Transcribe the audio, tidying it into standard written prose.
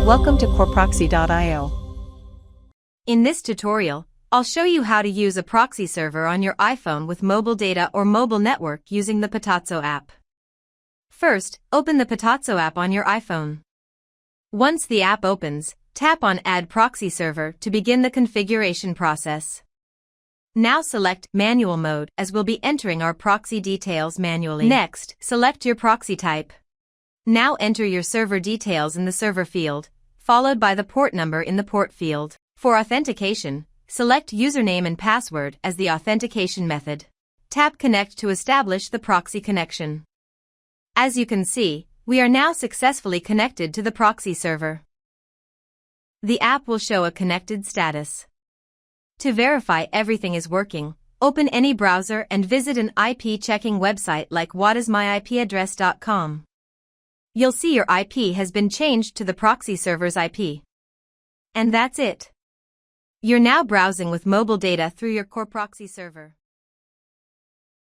Welcome to CoreProxy.io. In this tutorial, I'll show you how to use a proxy server on your iPhone with mobile data or mobile network using the CAPTCHA app. First, open the CAPTCHA app on your iPhone. Once the app opens, tap on Add Proxy Server to begin the configuration process. Now select Manual Mode as we'll be entering our proxy details manually. Next, select your proxy type. Now enter your server details in the server field, followed by the port number in the port field. For authentication, select username and password as the authentication method. Tap Connect to establish the proxy connection. As you can see, we are now successfully connected to the proxy server. The app will show a connected status. To verify everything is working, open any browser and visit an IP checking website like whatismyipaddress.com. You'll see your IP has been changed to the proxy server's IP. And that's it. You're now browsing with mobile data through your core proxy server.